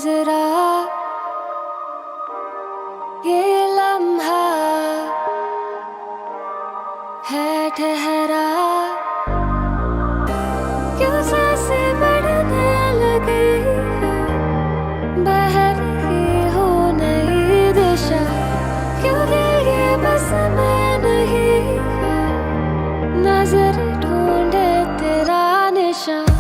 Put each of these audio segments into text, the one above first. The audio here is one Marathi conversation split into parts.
जरा ये लम्हा है ठहरा, क्यों सांसें बढ़ने लगी है, बह रही हो नई दिशा, क्यों ये बस मैं नहीं है, नजर ढूंढे तेरा निशान।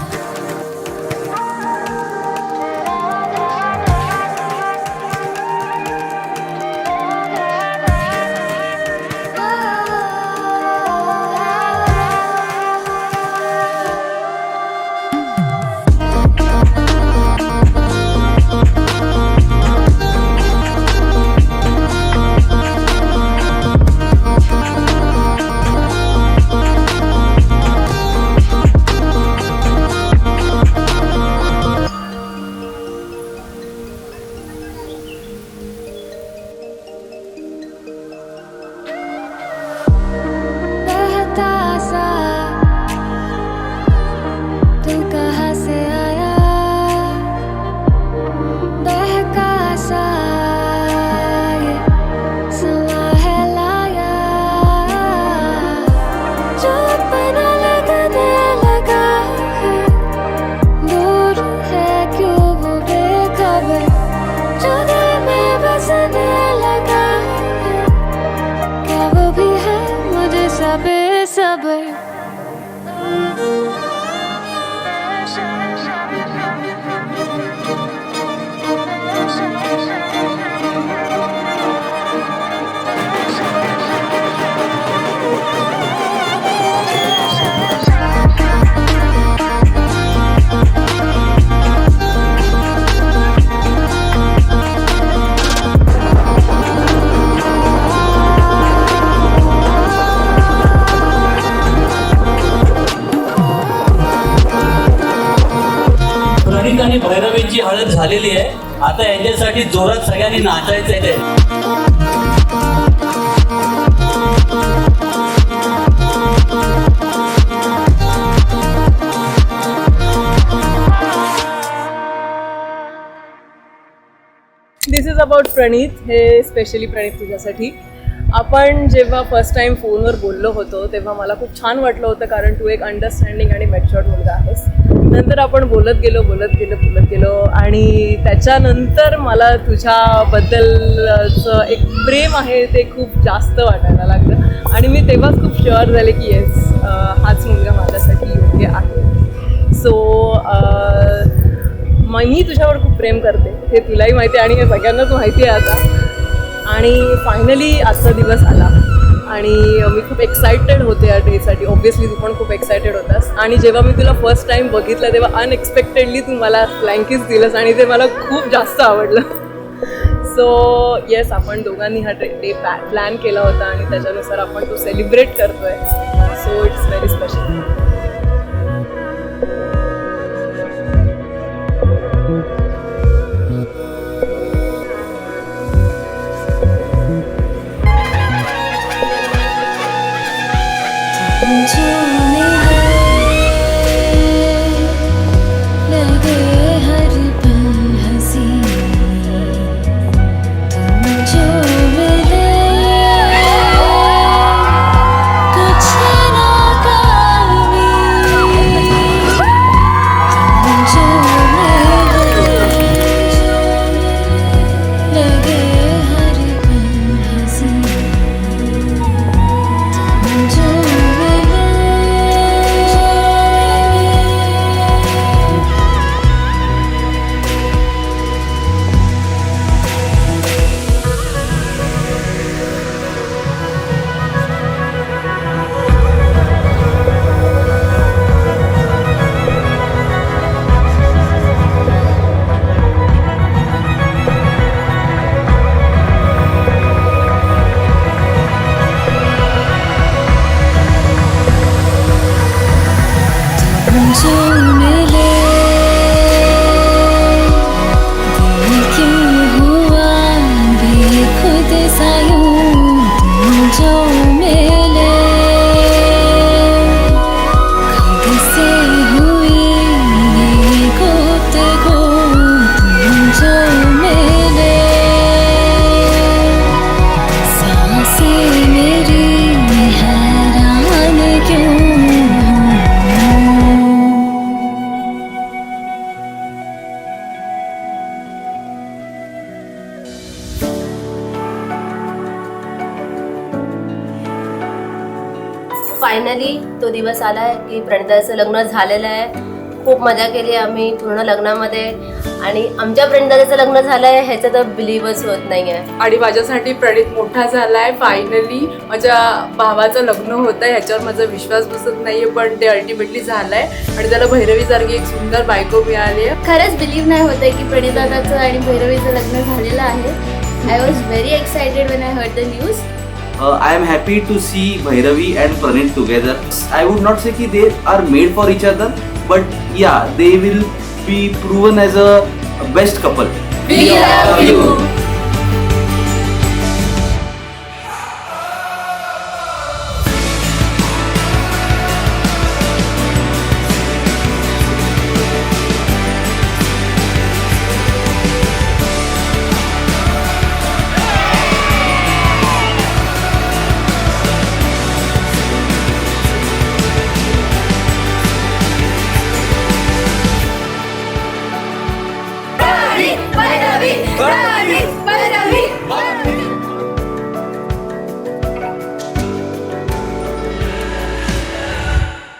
आणि भैरवींची हळद झालेली आहे, आता यांच्यासाठी जोरात सगळ्यांनी नाचायचं आहे. दिस इज अबाउट प्रणीत. हे स्पेशली प्रणीत तुझ्यासाठी. आपण जेव्हा फर्स्ट टाइम फोनवर बोललो होतो तेव्हा मला खूप छान वाटलं होतं, कारण तू एक अंडरस्टँडिंग आणि मॅच्युअर्ड मुलगा आहेस. नंतर आपण बोलत गेलो आणि त्याच्यानंतर मला तुझ्याबद्दलचं एक प्रेम आहे ते खूप जास्त वाटायला लागलं आणि मी तेव्हाच खूप शुअर झाले की येस, हाच मुलगा माझ्यासाठी योग्य आहे. सो मी तुझ्यावर खूप प्रेम करते, हे तुलाही माहिती आहे आणि हे सगळ्यांनाच माहिती आहे आता. आणि फायनली आजचा दिवस आला आणि मी खूप एक्सायटेड होते या डेसाठी. ऑब्व्हियसली तू पण खूप एक्सायटेड होतास. आणि जेव्हा मी तुला फर्स्ट टाईम बघितलं तेव्हा अनएक्सपेक्टेडली तू मला फ्लँकीज दिलंस आणि ते मला खूप जास्त आवडलं. सो येस, आपण दोघांनी हा डे प्लॅन केला होता आणि त्याच्यानुसार आपण तो सेलिब्रेट करतोय. So it's very special. कुछ ना कभी फायनली तो दिवस आला आहे की प्रणिताचं लग्न झालेलं आहे. खूप मजा केली आम्ही पूर्ण लग्नामध्ये आणि आमच्या प्रणिताचं लग्न झालं आहे ह्याचं तर बिलीव्हच होत नाही आहे. आणि माझ्यासाठी प्रणित मोठा झालाय. फायनली माझ्या भावाचं लग्न होतं आहे ह्याच्यावर माझा विश्वास बसत नाहीये, पण ते अल्टिमेटली झालंय आणि त्याला भैरवीसारखी एक सुंदर बायको मिळाली आहे. खरंच बिलीव्ह नाही होत आहे की प्रणिताचं आणि भैरवीचं लग्न झालेलं आहे. I was very excited when I heard the news. I am happy to see Bhairavi and Pranit together. I would not say that they are made for each other, but yeah, they will be proven as a best couple. We love you.